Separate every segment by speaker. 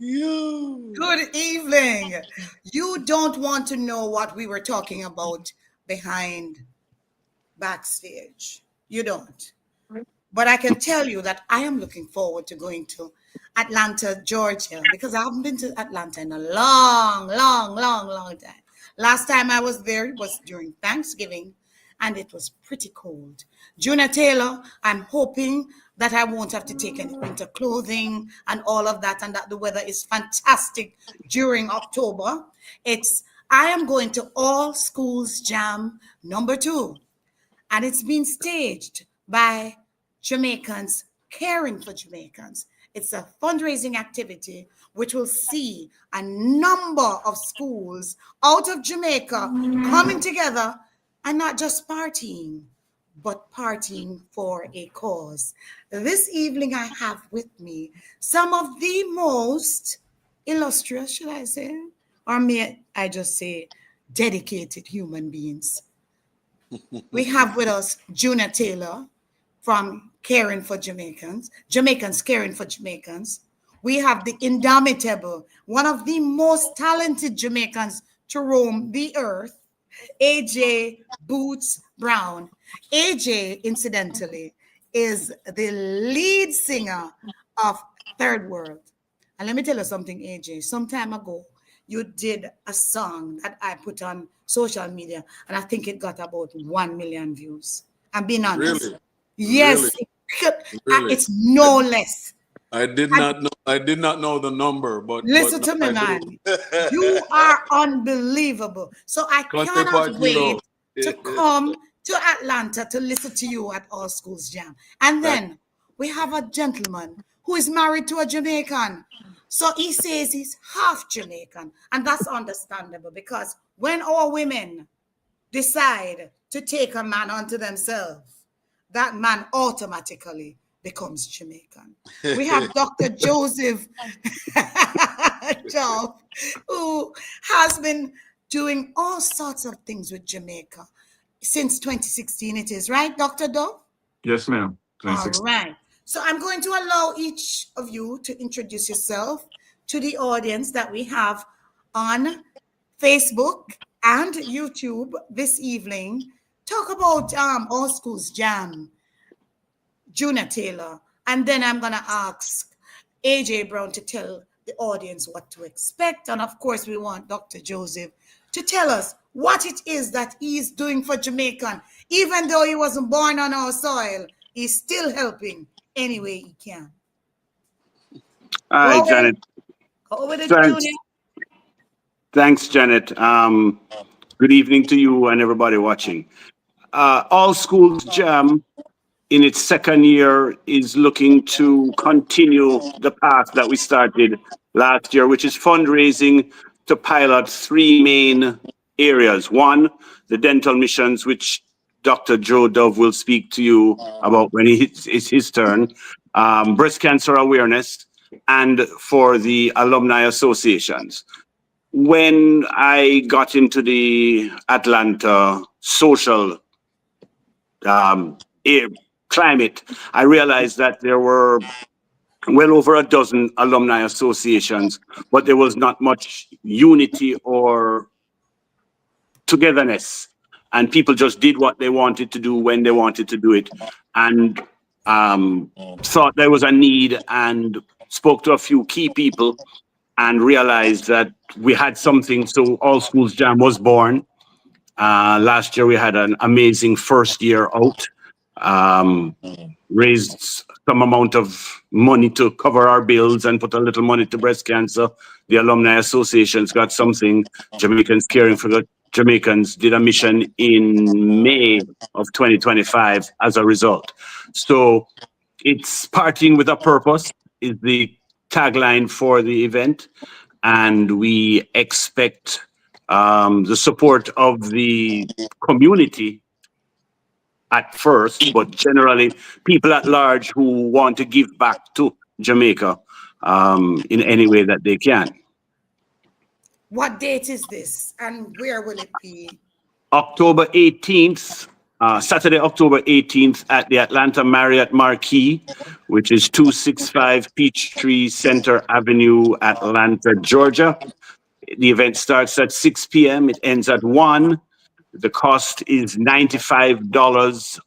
Speaker 1: You.
Speaker 2: Good evening. You don't want to know what we were talking about behind backstage. You don't. But I can tell you that I am looking forward to going to Atlanta, Georgia, because I haven't been to Atlanta in a long time. Last time I was there was during Thanksgiving, and it was pretty cold. Juna Taylor, I'm hoping that I won't have to take any winter clothing and all of that, and that the weather is fantastic during October. It's I am going to All Schools Jam #2, and it's been staged by Jamaicans caring for Jamaicans. It's a fundraising activity which will see a number of schools out of Jamaica coming together and not just partying, but partying for a cause. This evening, I have with me some of the most illustrious, should I say, or may I just say, dedicated human beings. We have with us Juna Taylor from Caring for Jamaicans, Jamaicans Caring for Jamaicans. We have the indomitable, one of the most talented Jamaicans to roam the earth, AJ Boots Brown. AJ, incidentally, is the lead singer of Third World. And let me tell you something, AJ. Some time ago, you did a song that I put on social media, and I think it got about 1 million views. I'm being honest.
Speaker 1: Really? Really?
Speaker 2: Yes,
Speaker 1: Really?
Speaker 2: it's no less.
Speaker 1: I did
Speaker 2: And
Speaker 1: not know. I did not know the number, but
Speaker 2: listen
Speaker 1: now
Speaker 2: to me,
Speaker 1: I do.
Speaker 2: man. You are unbelievable. So I cannot
Speaker 1: Kilo.
Speaker 2: wait to come to Atlanta to listen to you at All Schools Jam. And
Speaker 1: That
Speaker 2: then we have a gentleman who is married to a Jamaican. So he says he's half Jamaican. And that's understandable because when our women decide to take a man onto themselves, that man automatically becomes Jamaican. We have Dr. Joseph Job, who has been doing all sorts of things with Jamaica since 2016. It is, right, Dr. Dove?
Speaker 3: Yes, ma'am.
Speaker 2: All
Speaker 3: 26.
Speaker 2: right. So I'm going to allow each of you to introduce yourself to the audience that we have on Facebook and YouTube this evening. Talk about All Schools Jam, Juna Taylor, and then I'm going to ask AJ Brown to tell the audience what to expect. And of course, we want Dr. Joseph to tell us what it is that he's doing for Jamaican. Even though he wasn't born on our soil, he's still helping any way he can.
Speaker 3: Hi,
Speaker 2: Go ahead.
Speaker 3: Janet.
Speaker 2: Go over to
Speaker 3: Thanks.
Speaker 2: Junior.
Speaker 3: Thanks, Janet. Good evening to you and everybody watching. All Schools Jam, in its second year, is looking to continue the path that we started last year, which is fundraising to pilot three main areas. One, the dental missions, which Dr. Joe Dove will speak to you about when it's his turn, breast cancer awareness, and for the alumni associations. When I got into the Atlanta social climate, I realized that there were well over a dozen alumni associations, but there was not much unity or togetherness. And people just did what they wanted to do when they wanted to do it, and thought there was a need, and spoke to a few key people and realized that we had something. So All Schools Jam was born. Last year we had an amazing first year out. Raised some amount of money to cover our bills and put a little money to breast cancer. The Alumni Associations got something. Jamaicans Caring for the Jamaicans did a mission in May of 2025 as a result. So it's partying with a purpose is the tagline for the event. And we expect the support of the community at first, but generally people at large who want to give back to Jamaica in any way that they can.
Speaker 2: What date is this and where will it be?
Speaker 3: October 18th Saturday, October 18th at the Atlanta Marriott Marquis, which is 265 Peachtree Center Avenue, Atlanta, Georgia. The event starts at 6 p.m. It ends at 1. The cost is $95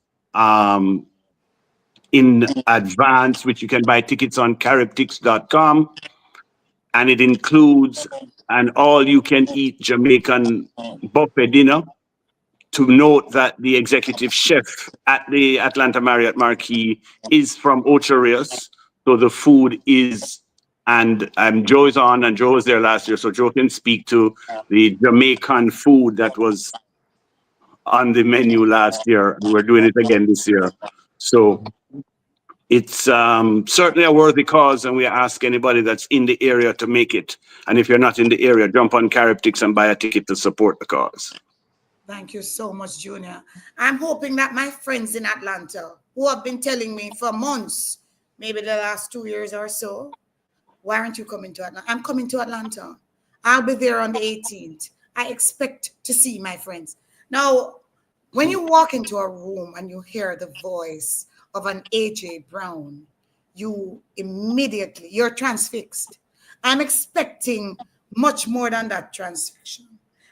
Speaker 3: in advance, which you can buy tickets on caribtix.com. And it includes an all-you-can-eat Jamaican buffet dinner. To note that the executive chef at the Atlanta Marriott Marquis is from Ocho Rios. So the food is, and Joe is on, and Joe was there last year, so Joe can speak to the Jamaican food that was on the menu last year. We're doing it again this year. So it's certainly a worthy cause, and we ask anybody that's in the area to make it. And if you're not in the area, jump on Caribtix and buy a ticket to support the cause.
Speaker 2: Thank you so much, Junior. I'm hoping that my friends in Atlanta, who have been telling me for months, maybe the last 2 years or so, why aren't you coming to Atlanta? I'm coming to Atlanta. I'll be there on the 18th. I expect to see my friends. Now, when you walk into a room and you hear the voice of an AJ Brown, you're transfixed. I'm expecting much more than that transfixion.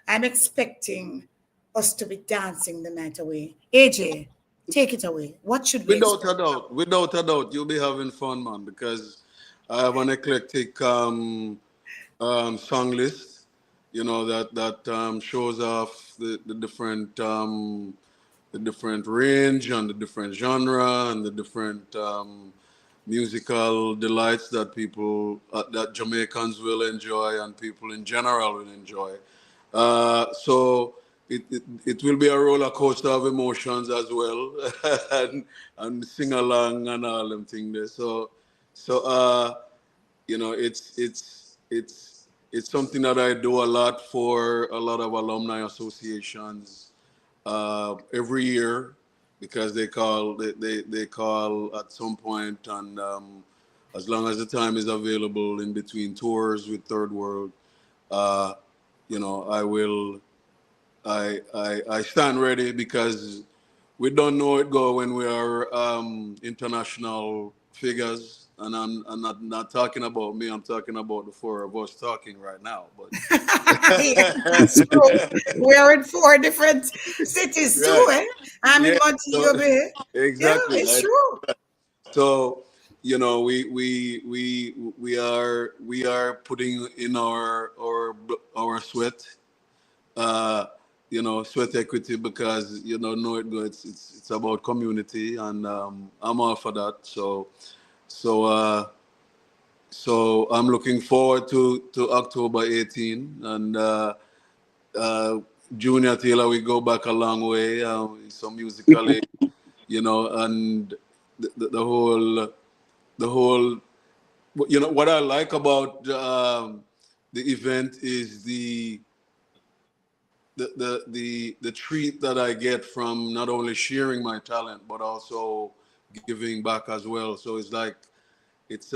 Speaker 2: I'm expecting us to be dancing the night away. AJ, take it away. What should we expect?
Speaker 1: Without a doubt, you'll be having fun, man, because I have an eclectic song list, that shows off the different range and the different genre and the different musical delights that that Jamaicans will enjoy and people in general will enjoy. So it will be a roller coaster of emotions as well, and sing along and all them things there. So it's something that I do a lot for a lot of alumni associations every year, because they call at some point, and as long as the time is available in between tours with Third World, I stand ready, because we don't know it go when we are international figures, and I'm not talking about me. I'm talking about the four of us talking right now. But
Speaker 2: Yeah, that's true. We're in 4 different cities too,
Speaker 1: right,
Speaker 2: eh? I'm in
Speaker 1: yeah.
Speaker 2: Montego
Speaker 1: So
Speaker 2: Bay. Yeah,
Speaker 1: exactly.
Speaker 2: it's true.
Speaker 1: So we are putting in our sweat, uh, sweat equity, because know it good. It's about community, and I'm all for that. So I'm looking forward to October 18, and Junior Taylor, we go back a long way. So musically, and the whole what I like about the event is the treat that I get from not only sharing my talent but also giving back as well. So it's like it's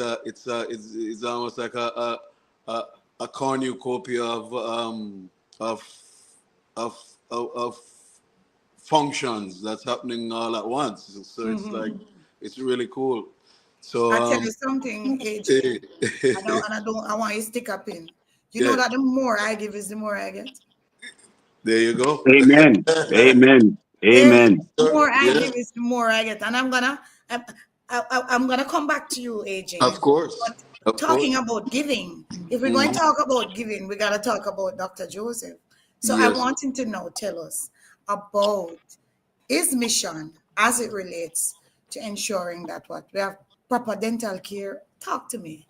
Speaker 1: almost like a, a cornucopia of of of functions that's happening all at once. So it's like it's really cool. So
Speaker 2: I tell you something, AJ. I want you to stick up in. You know
Speaker 1: yeah,
Speaker 2: that the more I give is the more I get.
Speaker 1: there you go.
Speaker 3: Amen. Amen.
Speaker 2: Yeah,
Speaker 3: Amen.
Speaker 2: the more I
Speaker 1: Yeah,
Speaker 2: give is the more I get. And I'm gonna come back to you,
Speaker 1: of
Speaker 2: AJ.
Speaker 1: course,
Speaker 2: But
Speaker 1: of
Speaker 2: talking
Speaker 1: course.
Speaker 2: about giving, if we're going to
Speaker 1: Mhm.
Speaker 2: talk about giving, we gotta talk about Dr. Joseph. So I
Speaker 1: Yes.
Speaker 2: want him to know, tell us about his mission as it relates to ensuring that what we have proper dental care. Talk to me.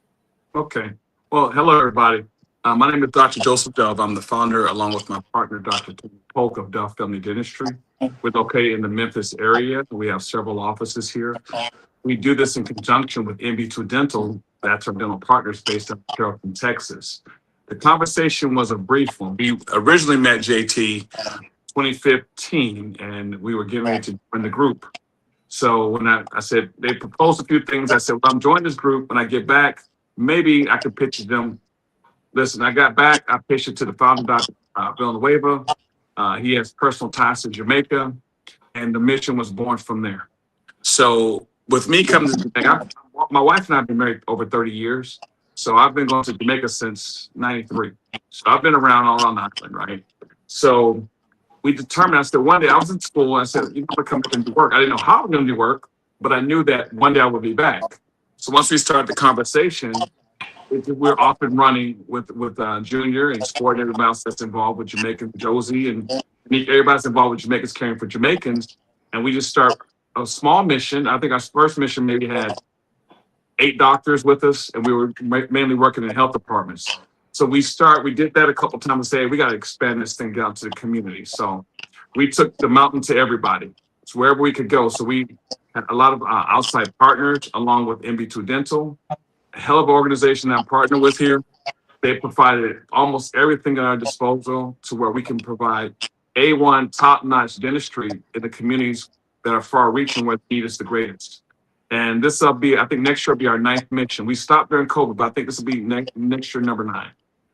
Speaker 4: Okay. Well, hello, everybody. My name is Dr. Joseph Dove. I'm the founder, along with my partner, Dr. Tim Polk of Dove Family Dentistry. We're located in the Memphis area. We have several offices here. We do this in conjunction with MB2 Dental. That's our dental partners based out of Carrollton, Texas. The conversation was a brief one. We originally met JT 2015, and we were getting ready to join the group. So when I said, they proposed a few things, I said, well, I'm joining this group. When I get back, maybe I could pitch them. Listen, I got back, I pitched it to the founder, Dr. Villanueva. He has personal ties to Jamaica. and the mission was born from there. So with me coming to Jamaica, my wife and I have been married over 30 years. So I've been going to Jamaica since 93. So I've been around all on the island, right? So we determined, I said, one day I was in school, and I said, you know, to come back and do work. I didn't know how I was going to do work, but I knew that one day I would be back. So once we started the conversation, we're off and running with Junior and Sport and everybody else that's involved with Jamaican, Josie, and everybody's involved with Jamaicans Caring for Jamaicans. And we just start a small mission. I think our first mission maybe had 8 doctors with us, and we were mainly working in health departments. So we did that a couple times and say, we got to expand this thing out to the community. So we took the mountain to everybody. It's wherever we could go. So we had a lot of outside partners along with MB2 Dental, a hell of an organization I'm partnered with here. They provided almost everything at our disposal to where we can provide A1 top-notch dentistry in the communities that are far-reaching where the need is the greatest. And this will be, I think next year will be our 9th mission. We stopped during COVID, but I think this will be next year, number 9.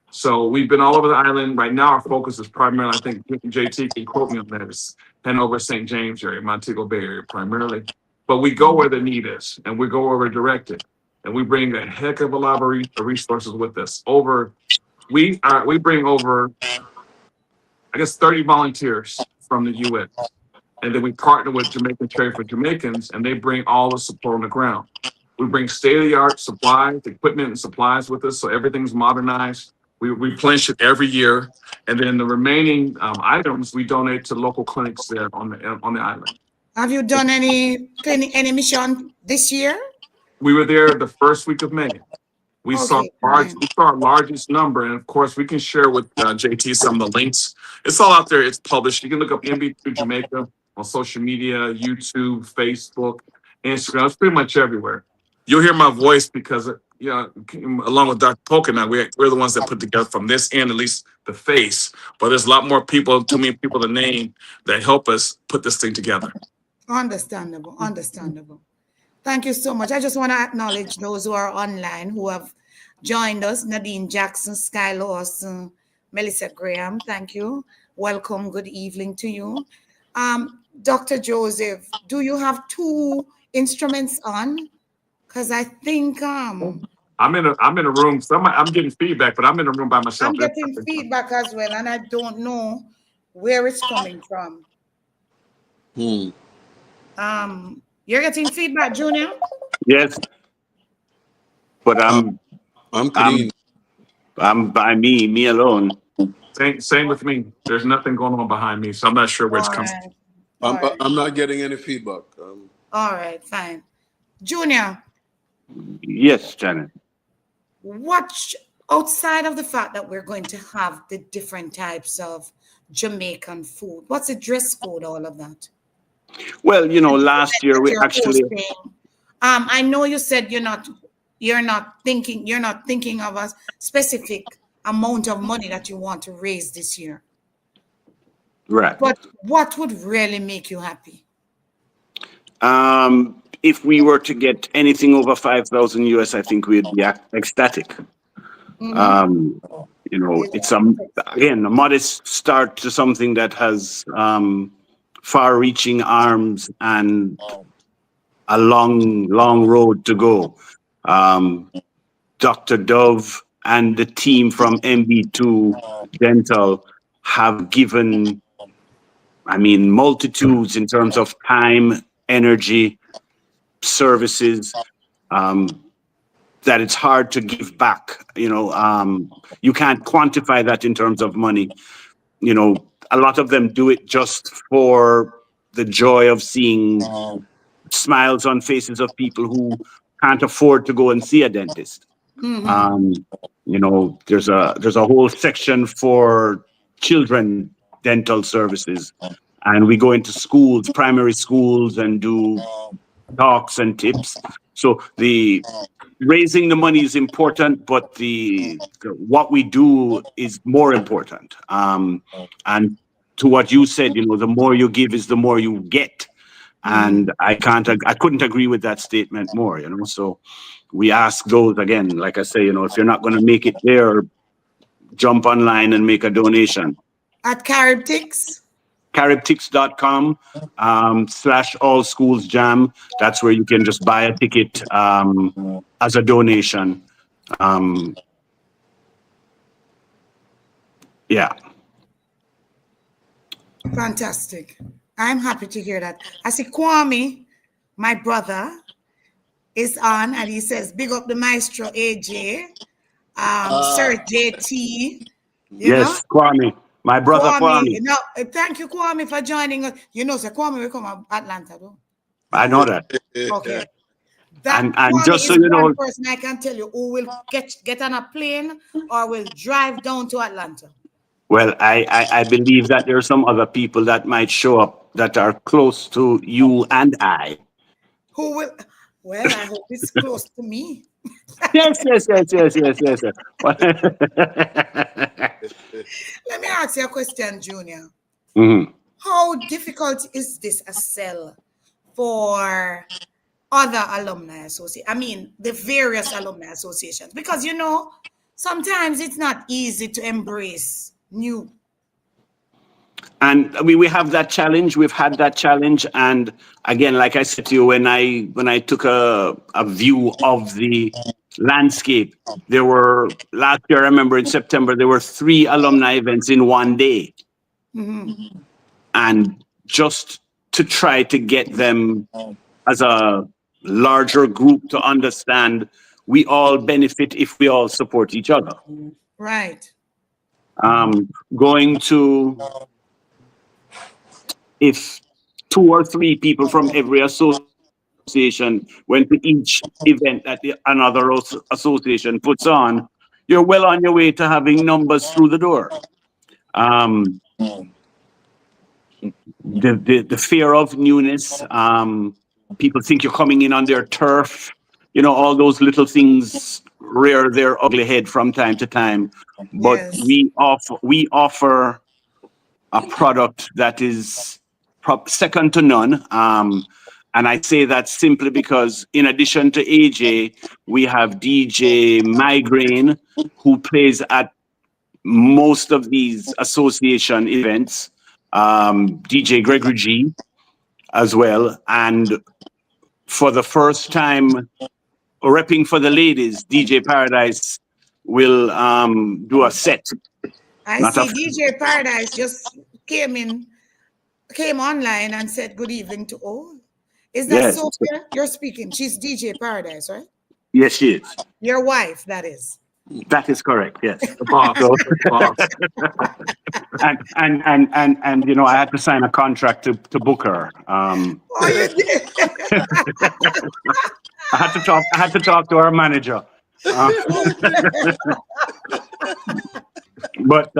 Speaker 4: So we've been all over the island. Right now, our focus is primarily, I think JT can quote me on that, is Hanover, St. James area, Montego Bay area primarily. But we go where the need is, and we go where we're directed. And we bring a heck of a lot of resources with us. We bring over, I guess, 30 volunteers from the U.S. And then we partner with Jamaican Caring for Jamaicans, and they bring all the support on the ground. We bring state-of-the-art supplies, equipment and supplies with us, so everything's modernized. We replenish it every year, and then the remaining items we donate to local clinics there on the island.
Speaker 2: Have you done any mission this year?
Speaker 4: We were there the first week of May. We saw our largest number, and of course, we can share with JT some of the links. It's all out there. It's published. You can look up MB2 Jamaica on social media, YouTube, Facebook, Instagram. It's pretty much everywhere. You'll hear my voice because, along with Dr. Polk and I, we're the ones that put together from this end, at least the face. But there's a lot more people, too many people to name, that help us put this thing together.
Speaker 2: Understandable. Thank you so much. I just want to acknowledge those who are online who have joined us. Nadine Jackson, Sky Lawson, Melissa Graham, thank you. Welcome, good evening to you. Dr. Joseph, do you have 2 instruments on? Because I think
Speaker 4: I'm in a room. I'm getting feedback, but I'm in a room by myself.
Speaker 2: I'm getting feedback as well, and I don't know where it's coming from. You're getting feedback, Junior?
Speaker 3: Yes, but I'm
Speaker 1: clean.
Speaker 3: I'm by me alone.
Speaker 4: Same with me. There's nothing going on behind me, so I'm not sure where it's coming from.
Speaker 1: I'm not getting any feedback.
Speaker 2: All right, fine. Junior.
Speaker 3: Yes, Janet.
Speaker 2: What, outside of the fact that we're going to have the different types of Jamaican food, what's the dress code, all of that?
Speaker 3: Well, last year we actually.
Speaker 2: I know you said you're not thinking of a specific amount of money that you want to raise this year.
Speaker 3: Right.
Speaker 2: But what would really make you happy?
Speaker 3: If we were to get anything over 5,000 US, I think we'd be ecstatic. It's again a modest start to something that has far-reaching arms and a long road to go. Dr. Dove and the team from MB2 Dental have given, multitudes in terms of time, energy, services, that it's hard to give back. You can't quantify that in terms of money. A lot of them do it just for the joy of seeing smiles on faces of people who can't afford to go and see a dentist. There's a whole section for children dental services, and we go into schools, primary schools, and do talks and tips. So the raising the money is important, but what we do is more important. And to what you said, the more you give is the more you get. And I couldn't agree with that statement more, So we ask those, again, like I say, if you're not going to make it there, jump online and make a donation.
Speaker 2: At Caribtix?
Speaker 3: caribtix.com / all schools jam. That's where you can just buy a ticket as a donation. Yeah.
Speaker 2: Fantastic. I'm happy to hear that. I see Kwame, my brother, is on, and he says, "Big up the maestro AJ, Sir JT." You know,
Speaker 3: Yes, Kwame, my brother
Speaker 2: Kwame.
Speaker 3: Kwame.
Speaker 2: No, thank you, Kwame, for joining us. You know, so Kwame will come from Atlanta, though.
Speaker 3: I know that.
Speaker 2: Okay. That
Speaker 3: And
Speaker 2: Kwame
Speaker 3: just so
Speaker 2: is
Speaker 3: you
Speaker 2: one
Speaker 3: know,
Speaker 2: person I can tell you who will get on a plane or will drive down to Atlanta.
Speaker 3: well, I believe that there are some other people that might show up that are close to you and I.
Speaker 2: Who will? Well, I hope it's close to me.
Speaker 3: Yes, yes, yes, yes, yes, yes. Yes.
Speaker 2: Let me ask you a question, Junior.
Speaker 3: Mhm.
Speaker 2: How difficult is this a sell for other alumni associations? I mean, the various alumni associations, because sometimes it's not easy to embrace new.
Speaker 3: And we have that challenge. We've had that challenge. And again, like I said to you, when I took a view of the landscape, there were last year, I remember in September, there were 3 alumni events in one day.
Speaker 2: Mhm.
Speaker 3: And just to try to get them as a larger group to understand we all benefit if we all support each other.
Speaker 2: Right.
Speaker 3: Going to, if 2 or 3 people from every association went to each event that another association puts on, you're well on your way to having numbers through the door. Um, the fear of newness. People think you're coming in on their turf. All those little things rear their ugly head from time to time. But
Speaker 2: Yes.
Speaker 3: we offer a product that is second to none. And I say that simply because, in addition to AJ, we have DJ Migraine, who plays at most of these association events, DJ Gregory G as well. And for the first time, repping for the ladies, DJ Paradise will do a set.
Speaker 2: I
Speaker 3: Not a
Speaker 2: see DJ Paradise just came online and said good evening to all. Is that
Speaker 3: yes,
Speaker 2: Sophia? You're speaking. She's DJ Paradise, right?
Speaker 3: yes, she is.
Speaker 2: Your wife, that is.
Speaker 3: That is correct. Yes.
Speaker 4: The boss.
Speaker 3: So
Speaker 4: The boss.
Speaker 3: and I had to sign a contract to book her.
Speaker 2: Oh, you did.
Speaker 3: I had to talk to our manager. Uh, but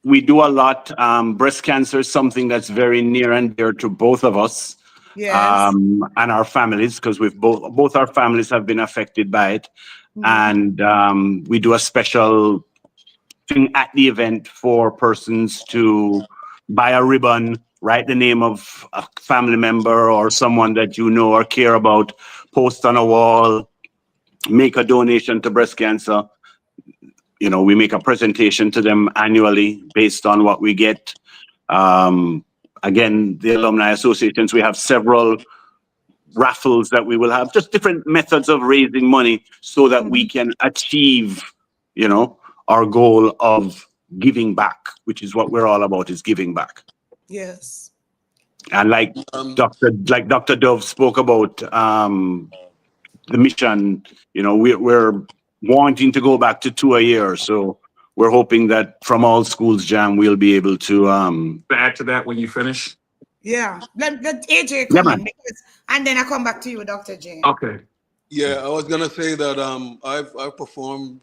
Speaker 3: we do a lot. Breast cancer is something that's very near and dear to both of us,
Speaker 2: Yes.
Speaker 3: and our families, because we've both our families have been affected by it.
Speaker 2: Mhm.
Speaker 3: And we do a special thing at the event for persons to buy a ribbon, write the name of a family member or someone that you know or care about, post on a wall, make a donation to breast cancer. We make a presentation to them annually based on what we get. Again, the alumni associations, we have several raffles that we will have, just different methods of raising money so that we
Speaker 2: Mhm.
Speaker 3: can achieve, our goal of giving back, which is what we're all about, is giving back.
Speaker 2: Yes.
Speaker 3: And like
Speaker 1: Um,
Speaker 3: Dr. Dove spoke about the mission, we're wanting to go back to 2 a year. So we're hoping that from all schools jam, we'll be able to,
Speaker 4: Add to that when you finish.
Speaker 2: Yeah. Let AJ
Speaker 3: yeah,
Speaker 2: come in
Speaker 3: man.
Speaker 2: and then I come back to you, Dr. Jane.
Speaker 4: Okay.
Speaker 1: yeah, I was gonna say that I've performed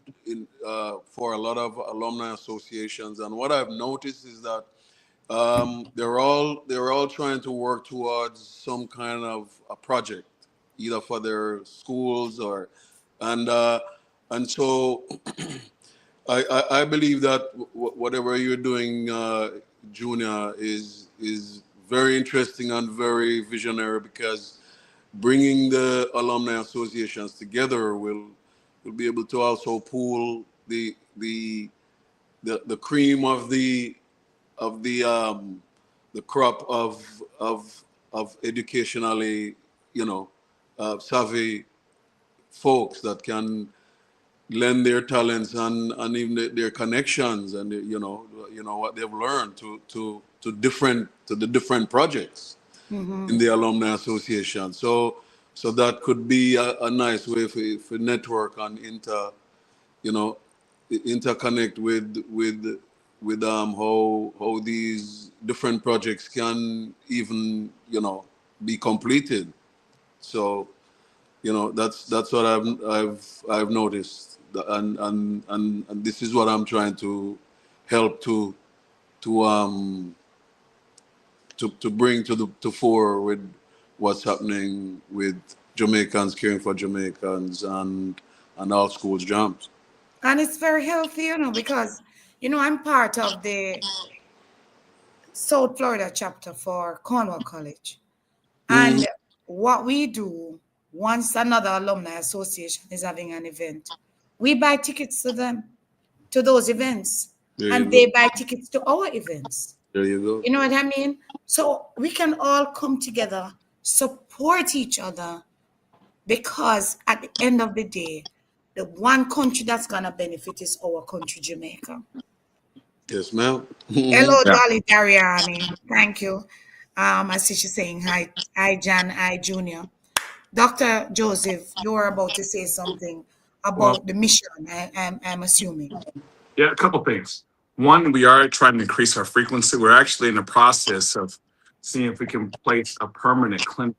Speaker 1: for a lot of alumni associations, and what I've noticed is that they're all trying to work towards some kind of a project, either for their schools or, and uh, and so I believe that whatever you're doing, Junior, is very interesting and very visionary, because bringing the alumni associations together will be able to also pool the the cream of the crop of educationally, you know, savvy folks that can lend their talents and even their connections and you know what they've learned to the different projects in the alumni association. So that could be a nice way for network and you know interconnect with how these different projects can even be completed. So that's what I've noticed. And this is what I'm trying to help to um to bring to fore with what's happening with Jamaicans caring for Jamaicans and all schools jams.
Speaker 2: And it's very healthy, because I'm part of the South Florida chapter for Cornwall College.
Speaker 1: Mm,
Speaker 2: And what we do once another alumni association is having an event, we buy tickets to them, to those events,
Speaker 1: there you
Speaker 2: and
Speaker 1: go.
Speaker 2: they buy tickets to our events.
Speaker 1: There you go.
Speaker 2: You know what I mean? So we can all come together, support each other, because at the end of the day, the one country that's gonna benefit is our country, Jamaica.
Speaker 1: Yes, ma'am.
Speaker 2: Hello,
Speaker 3: Yeah.
Speaker 2: Dolly Dariani. Thank you. I see she's saying hi, Jan, hi, Junior. Dr. Joseph, you're about to say something
Speaker 4: Well,
Speaker 2: about the mission, I'm assuming.
Speaker 4: yeah, a couple things. One, we are trying to increase our frequency. We're actually in the process of seeing if we can place a permanent clinic,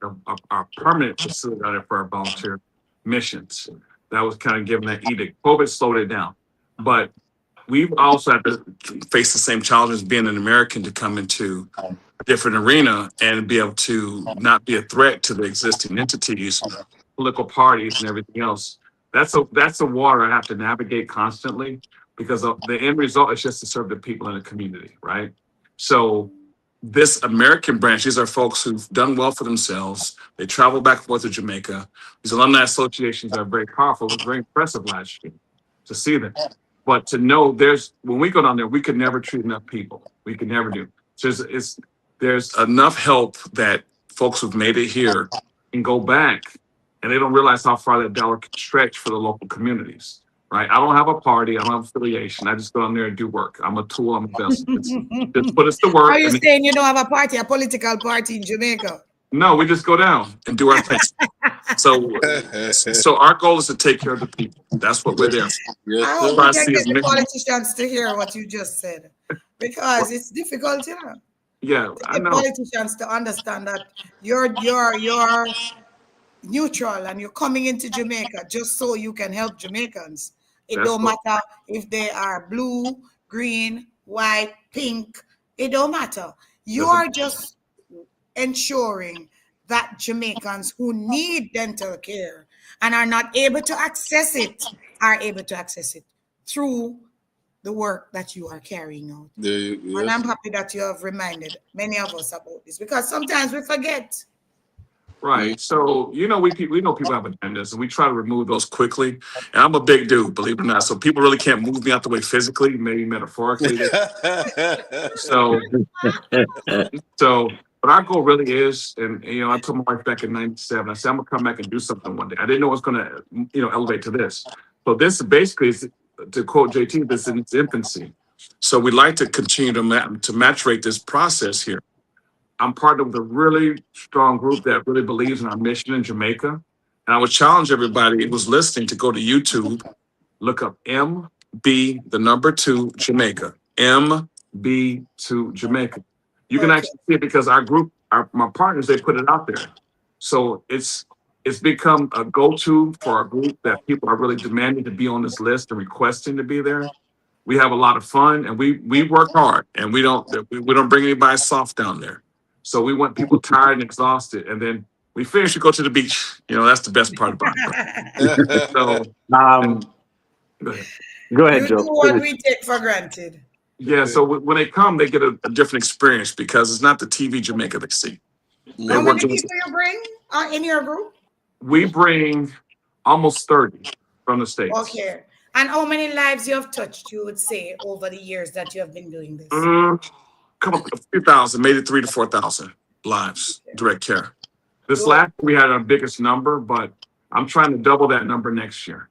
Speaker 4: a permanent facility out there for our volunteer missions. That was kind of given that edict. COVID slowed it down, but we've also had to face the same challenges being an American to come into a different arena and be able to not be a threat to the existing entities, political parties, and everything else. That's a water I have to navigate constantly because the end result is just to serve the people in the community, right? So this American branch, these are folks who've done well for themselves. They travel back and forth to Jamaica. These alumni associations are very powerful. It was very impressive last year to see them. But to know when we go down there, we could never treat enough people. We could never do. So there's enough help that folks who've made it here can go back and they don't realize how far that dollar can stretch for the local communities, right? I don't have a party. I don't have affiliation. I just go down there and do work. I'm a tool. I'm a vessel. Just put us to
Speaker 2: Are
Speaker 4: work.
Speaker 2: you
Speaker 4: And
Speaker 2: saying you don't have a party, a political party in Jamaica?
Speaker 4: no, we just go down and do our thing. So, so our goal is to take care of the people. That's what we're there for.
Speaker 1: Yes,
Speaker 2: I hope
Speaker 1: sir.
Speaker 2: we
Speaker 4: Try to
Speaker 2: can
Speaker 4: see
Speaker 2: get
Speaker 4: as
Speaker 2: the
Speaker 4: many.
Speaker 2: politicians to hear what you just said, because it's difficult,
Speaker 4: Yeah,
Speaker 2: to
Speaker 4: I
Speaker 2: get
Speaker 4: know.
Speaker 2: politicians to understand that you're neutral and you're coming into Jamaica just so you can help Jamaicans. It
Speaker 4: That's
Speaker 2: don't
Speaker 4: what.
Speaker 2: matter if they are blue, green, white, pink. It don't matter. You
Speaker 4: Doesn't.
Speaker 2: are just ensuring that Jamaicans who need dental care and are not able to access it are able to access it through the work that you are carrying out. And
Speaker 1: Yes.
Speaker 2: I'm happy that you have reminded many of us about this, because sometimes we forget.
Speaker 1: Mm.
Speaker 4: Right. So, we know people have agendas and we try to remove those quickly. And I'm a big dude, believe it or not. So people really can't move me out the way physically, maybe metaphorically. So, but our goal really is, and I told my wife back in '97, I said, I'm gonna come back and do something one day. I didn't know it was gonna, elevate to this. So this basically is, to quote JT, this is in its infancy. So we'd like to continue to maturate this process here. I'm part of the really strong group that really believes in our mission in Jamaica. And I would challenge everybody who was listening to go to YouTube, look up MB, the number two, Jamaica. MB2 Jamaica. You can
Speaker 2: Okay.
Speaker 4: actually see it because our group, my partners, they put it out there. So it's become a go-to for our group that people are really demanding to be on this list and requesting to be there. We have a lot of fun and we work hard and we don't bring anybody soft down there. So we want people tired and exhausted. And then we finish, we go to the beach. That's the best part about it. So
Speaker 3: Um,
Speaker 4: go ahead.
Speaker 3: go ahead,
Speaker 2: You do
Speaker 3: Joe.
Speaker 2: what
Speaker 3: Finish.
Speaker 2: we take for granted.
Speaker 4: Yeah, so when they come, they get a different experience because it's not the TV Jamaica they see. They're
Speaker 2: How
Speaker 1: Mm.
Speaker 2: many
Speaker 4: working.
Speaker 2: people you bring in your group?
Speaker 4: We bring almost 30 from the States.
Speaker 2: Okay. And how many lives you have touched, you would say, over the years that you have been doing this?
Speaker 4: A few thousand, maybe 3 to 4 thousand lives, direct care. This
Speaker 2: Good.
Speaker 4: last we had our biggest number, but I'm trying to double that number next year.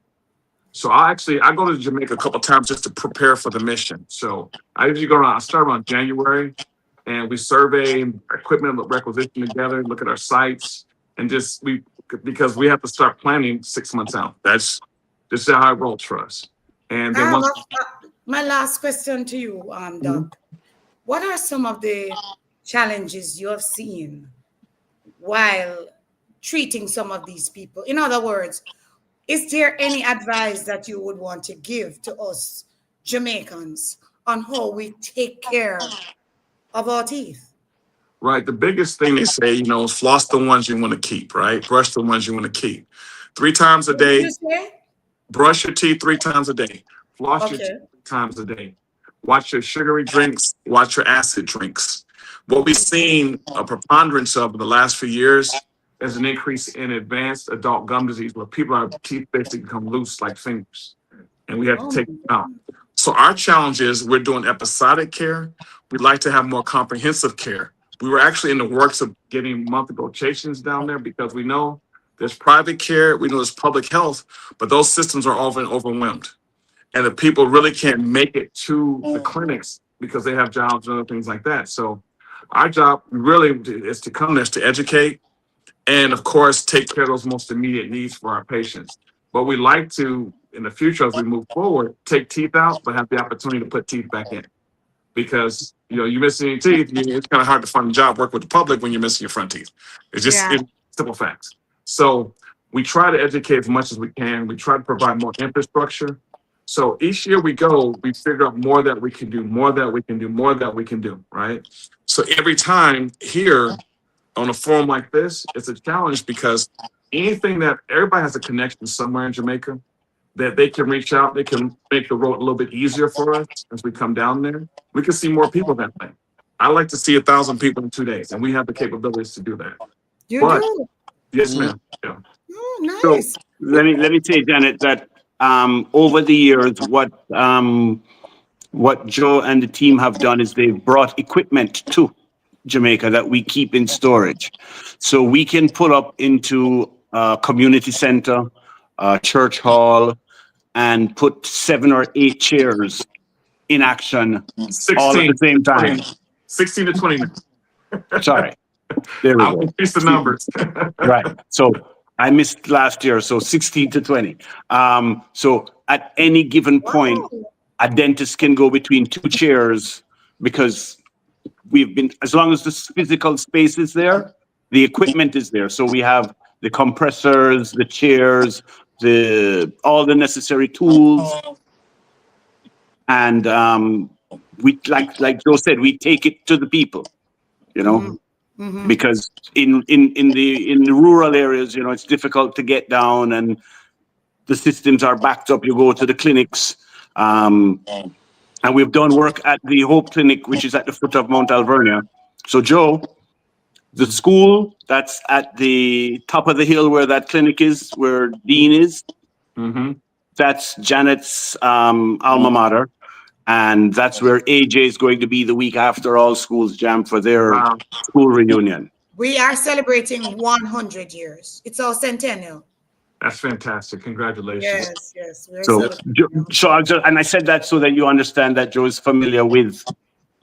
Speaker 4: So I go to Jamaica a couple times just to prepare for the mission. So I usually go around. I start around January, and we survey equipment requisition together, look at our sites, and because we have to start planning 6 months out. That's just how it rolls for us. And
Speaker 2: I
Speaker 4: then
Speaker 2: have
Speaker 4: once.
Speaker 2: my last question to you, Doc. What are some of the challenges you have seen while treating some of these people? In other words, is there any advice that you would want to give to us Jamaicans on how we take care of our teeth?
Speaker 4: Right. The biggest thing they say, is floss the ones you want to keep, right? Brush the ones you want to keep. 3 times a
Speaker 2: What did you
Speaker 4: day,
Speaker 2: say?
Speaker 4: brush your teeth 3 times a day. Floss your teeth
Speaker 2: Okay.
Speaker 4: 3 times a day. Watch your sugary drinks, watch your acid drinks. What we've seen a preponderance of in the last few years is an increase in advanced adult gum disease where people our teeth basically become loose like fingers. And we have to
Speaker 2: Oh,
Speaker 4: take them out. So our challenge is we're doing episodic care. We'd like to have more comprehensive care. We were actually in the works of getting monthly rotations down there because we know there's private care, we know there's public health, but those systems are often overwhelmed. And the people really can't make it to the clinics because they have jobs and other things like that. So our job really is to come there, is to educate, and of course, take care of those most immediate needs for our patients. But we like to, in the future, as we move forward, take teeth out, but have the opportunity to put teeth back in. Because, you're missing your teeth, it's kind of hard to find a job, work with the public when you're missing your front teeth. It's just
Speaker 2: yeah.
Speaker 4: simple facts. So we try to educate as much as we can. We try to provide more infrastructure. So each year we go, we figure out more that we can do, more that we can do, more that we can do, right? So every time here, on a forum like this, it's a challenge because anything that everybody has a connection somewhere in Jamaica that they can reach out, they can make the road a little bit easier for us as we come down there. We can see more people that way. I like to see 1,000 people in 2 days, and we have the capabilities to do that.
Speaker 2: You
Speaker 4: But
Speaker 2: do?
Speaker 4: yes, ma'am. Yeah.
Speaker 2: Oh,
Speaker 3: So
Speaker 2: nice.
Speaker 3: let me say, Janet, that over the years, what Joe and the team have done is they've brought equipment to Jamaica that we keep in storage. So we can pull up into a community center, a church hall, and put 7 or 8 chairs in action all at the
Speaker 4: 16,
Speaker 3: same time.
Speaker 4: 16 to 20.
Speaker 3: Sorry. There we
Speaker 4: I'll
Speaker 3: go.
Speaker 4: increase the numbers.
Speaker 3: Right. So I missed last year, so 16 to 20. So at any given point,
Speaker 2: Wow.
Speaker 3: a dentist can go between 2 chairs because as long as the physical space is there, the equipment is there. So we have the compressors, the chairs, all the necessary tools. And we, like Joe said, we take it to the people, because in the rural areas, it's difficult to get down and the systems are backed up. You go to the clinics, and we've done work at the Hope Clinic, which is at the foot of Mount Alvernia. So Joe, the school that's at the top of the hill where that clinic is, where Dean is, that's Janet's alma mater. And that's where AJ is going to be the week after All Schools Jam for their school reunion.
Speaker 2: We are celebrating 100 years. It's our centennial.
Speaker 4: That's fantastic. Congratulations.
Speaker 2: Yes. We're
Speaker 3: So I said that so that you understand that Joe is familiar with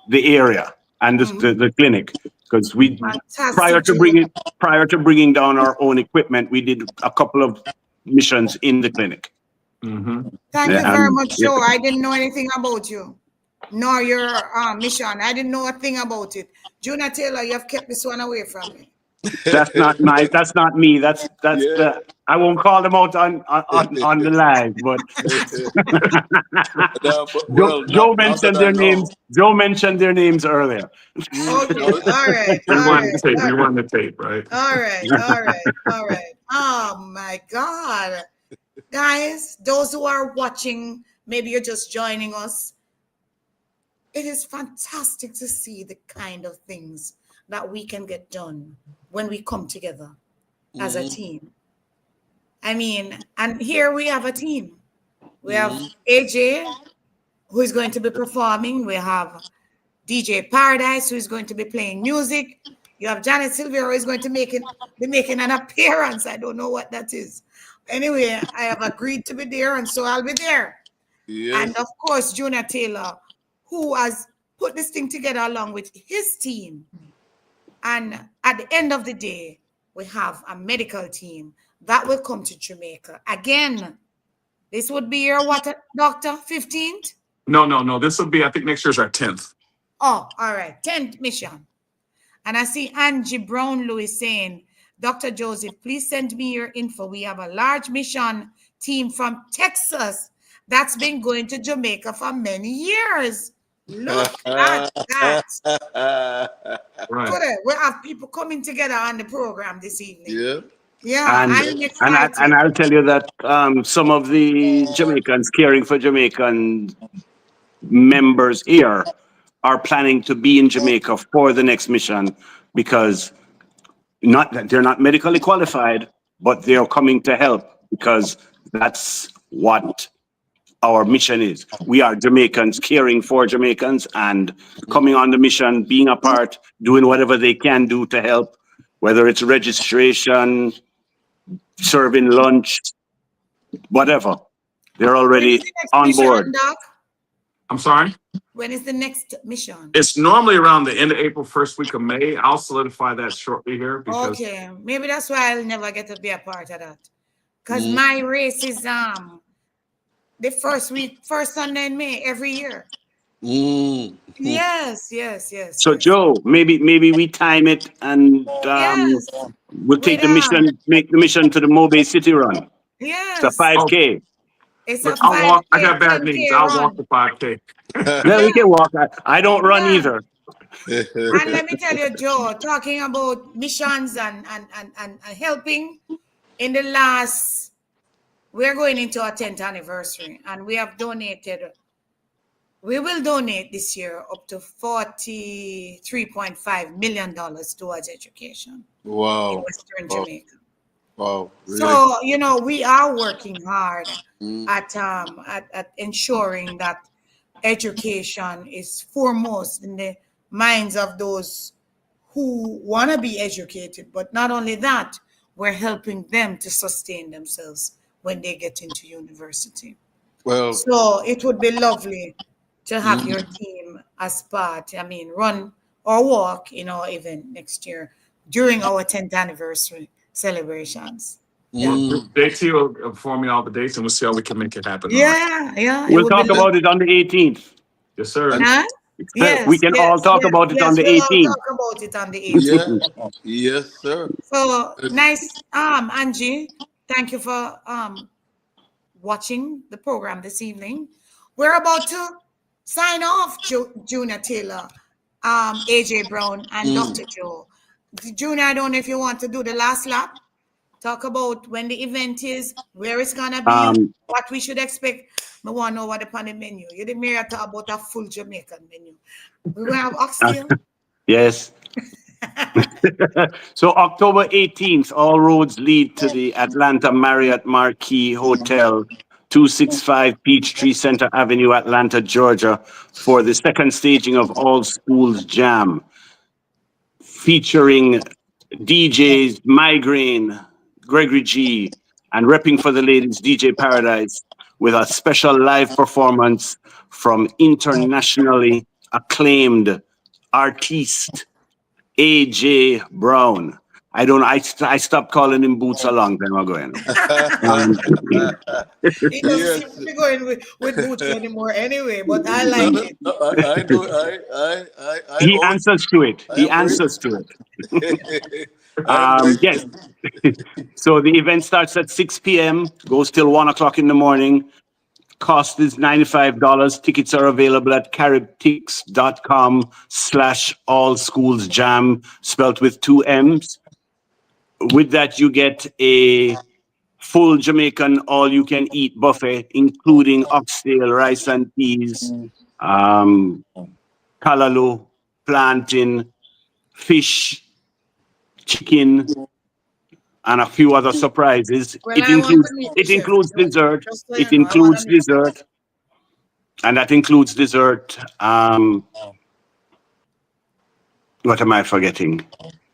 Speaker 3: the area and the clinic, because we prior to bringing down our own equipment, we did a couple of missions in the clinic.
Speaker 2: Thank you very much, Joe. I didn't know anything about you, nor your mission. I didn't know a thing about it. Junior Taylor, you have kept this one away from me.
Speaker 3: That's not me. That's I won't call them out on the live, but Joe mentioned their names. Joe mentioned their names earlier.
Speaker 2: Okay, all right.
Speaker 4: Rewind the tape, right?
Speaker 2: All right. Oh my God. Guys, those who are watching, maybe you're just joining us. It is fantastic to see the kind of things that we can get done when we come together as a team. I mean, and here we have a team. We have AJ, who is going to be performing. We have DJ Paradise, who is going to be playing music. You have Janet Sylvia, who is going to be making an appearance. I don't know what that is. Anyway, I have agreed to be there, and so I'll be there. And
Speaker 1: Yes.
Speaker 2: of course, Junior Taylor, who has put this thing together along with his team. And at the end of the day, we have a medical team that will come to Jamaica. Again, this would be your what, Doctor? 15th?
Speaker 4: No. This will be, I think next year's our 10th.
Speaker 2: Oh, all right. 10th mission. And I see Angie Brown Lewis saying, Dr. Joseph, please send me your info. We have a large mission team from Texas that's been going to Jamaica for many years. Look at that.
Speaker 4: Right.
Speaker 2: We have people coming together on the program this evening.
Speaker 1: Yeah.
Speaker 2: Yeah, I'm
Speaker 3: And
Speaker 2: excited.
Speaker 3: I'll tell you that some of the Jamaicans caring for Jamaican members here are planning to be in Jamaica for the next mission because not that they're not medically qualified, but they are coming to help because that's what our mission is. We are Jamaicans caring for Jamaicans and coming on the mission, being a part, doing whatever they can do to help, whether it's registration, serving lunch, whatever. They're
Speaker 2: When is
Speaker 3: already
Speaker 2: the next
Speaker 3: on
Speaker 2: mission,
Speaker 3: board.
Speaker 2: Doc?
Speaker 4: I'm sorry.
Speaker 2: When is the next mission?
Speaker 4: It's normally around the end of April, first week of May. I'll solidify that shortly here because
Speaker 2: Okay, maybe that's why I'll never get to be a part of that. Because my race is the first Sunday in May every year. Yes.
Speaker 3: So Joe, maybe we time it and
Speaker 2: Yes.
Speaker 3: we'll take the mission, make the mission to the Mobile City Run. It's a
Speaker 2: Yes.
Speaker 3: 5K.
Speaker 2: It's a
Speaker 4: look, I'll walk. I
Speaker 2: 5K,
Speaker 4: got bad
Speaker 2: 10K
Speaker 4: knees. I'll
Speaker 2: run.
Speaker 4: walk the 5K.
Speaker 3: Well, we
Speaker 2: Yeah.
Speaker 3: can walk. I don't run
Speaker 2: Yeah.
Speaker 3: either.
Speaker 2: And let me tell you, Joe, talking about missions and helping in the last, we're going into our 10th anniversary, and we will donate this year up to $43.5 million towards education in
Speaker 1: Wow.
Speaker 2: Western
Speaker 1: Wow.
Speaker 2: Jamaica.
Speaker 1: Wow. Really?
Speaker 2: So, we are working hard at ensuring that education is foremost in the minds of those who want to be educated. But not only that, we're helping them to sustain themselves when they get into university.
Speaker 1: Well,
Speaker 2: So it would be lovely to have your team as part, run or walk in our event next year during our 10th anniversary celebrations. Yeah.
Speaker 4: JT will inform me all the dates, and we'll see how we can make it happen. All right.
Speaker 2: Yeah. It
Speaker 3: We'll
Speaker 2: would be
Speaker 3: talk
Speaker 2: lovely.
Speaker 3: about it on the 18th.
Speaker 4: Yes, sir.
Speaker 2: Huh? Yes,
Speaker 3: We can all talk about it on the
Speaker 2: we'll all
Speaker 3: 18th.
Speaker 2: talk about it on the 18th.
Speaker 1: yeah. Yes, sir.
Speaker 2: So nice, Angie. Thank you for watching the program this evening. We're about to sign off, Junior Taylor, AJ Brown, and Dr. Joe. Junior, I don't know if you want to do the last lap. Talk about when the event is, where it's gonna be, what we should expect. I want to know what upon the menu. You didn't hear talk about a full Jamaican menu. We're gonna have oxtail.
Speaker 3: Yes. So October 18th, all roads lead to the Atlanta Marriott Marquis Hotel, 265 Peachtree Center Avenue, Atlanta, Georgia, for the second staging of All Schools Jam, featuring DJs Migraine, Gregory G, and repping for the ladies, DJ Paradise, with a special live performance from internationally acclaimed artiste AJ Brown. I don't. I stopped calling him Boots a long time ago.
Speaker 2: He doesn't seem to be going with Boots anymore anyway, but I
Speaker 1: No,
Speaker 2: like
Speaker 1: no,
Speaker 2: it.
Speaker 1: no, I do. I
Speaker 3: He
Speaker 1: own.
Speaker 3: answers to it.
Speaker 1: I
Speaker 3: He
Speaker 1: embrace
Speaker 3: answers to it.
Speaker 1: I embrace
Speaker 3: Yes.
Speaker 1: it.
Speaker 3: So the event starts at 6 p.m., goes till 1 o'clock in the morning. Cost is $95. Tickets are available at caribtix.com/allschoolsjam, spelt with 2 M's. With that, you get a full Jamaican all-you-can-eat buffet, including oxtail, rice and peas, callaloo, plantain, fish, chicken, and a few other surprises.
Speaker 2: Well, I want to meet the
Speaker 3: It
Speaker 2: chef
Speaker 3: includes
Speaker 2: too.
Speaker 3: dessert.
Speaker 2: Just so you
Speaker 3: It
Speaker 2: know, I want to
Speaker 3: includes
Speaker 2: meet the chef.
Speaker 3: dessert, and that includes dessert. What am I forgetting?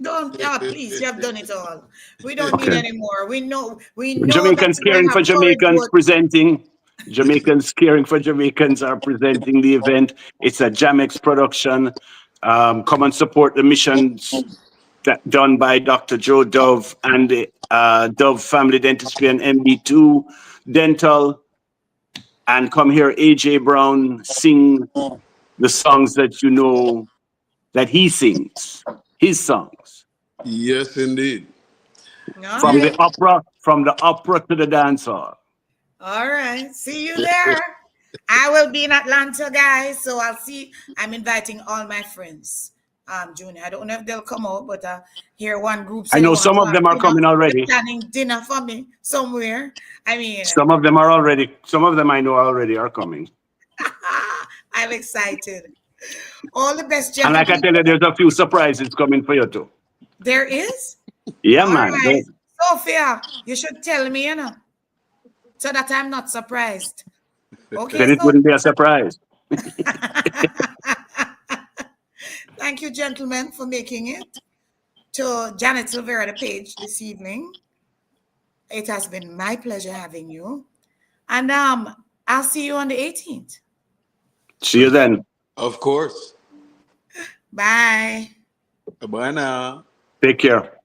Speaker 2: Don't, please, you have done it all. We don't need
Speaker 3: Okay.
Speaker 2: any more. We know that
Speaker 3: Jamaicans
Speaker 2: you're going
Speaker 3: caring
Speaker 2: to
Speaker 3: for
Speaker 2: have curry
Speaker 3: Jamaicans
Speaker 2: goat.
Speaker 3: presenting. Jamaicans caring for Jamaicans are presenting the event. It's a Jamex production. Come and support the missions that done by Dr. Joe Dove and the Dove Family Dentistry and MB2 Dental. And come hear AJ Brown sing the songs that you know that he sings, his songs.
Speaker 1: Yes, indeed.
Speaker 2: All right.
Speaker 3: From the opera to the dance hall.
Speaker 2: All right. See you there. I will be in Atlanta, guys. So I'm inviting all my friends. Junior, I don't know if they'll come out, but here one group
Speaker 3: I
Speaker 2: said they
Speaker 3: know
Speaker 2: want
Speaker 3: some
Speaker 2: to
Speaker 3: of
Speaker 2: have
Speaker 3: them are
Speaker 2: dinner.
Speaker 3: coming
Speaker 2: They're
Speaker 3: already.
Speaker 2: planning dinner for me somewhere. I mean,
Speaker 3: Some of them are already. Some of them I know already are coming.
Speaker 2: I'm excited. All the best,
Speaker 3: And like I
Speaker 2: gentlemen.
Speaker 3: tell you, there's a few surprises coming for you too.
Speaker 2: There is?
Speaker 3: Yeah,
Speaker 2: All
Speaker 3: man.
Speaker 2: right. Sophia, you should tell me, so that I'm not surprised. Okay,
Speaker 3: Then it
Speaker 2: so
Speaker 3: wouldn't be a surprise.
Speaker 2: thank you, gentlemen, for making it to Janet Silvera, the page this evening. It has been my pleasure having you. And I'll see you on the 18th.
Speaker 3: See you then.
Speaker 1: Of course.
Speaker 2: Bye.
Speaker 1: Bye now.
Speaker 3: Take care.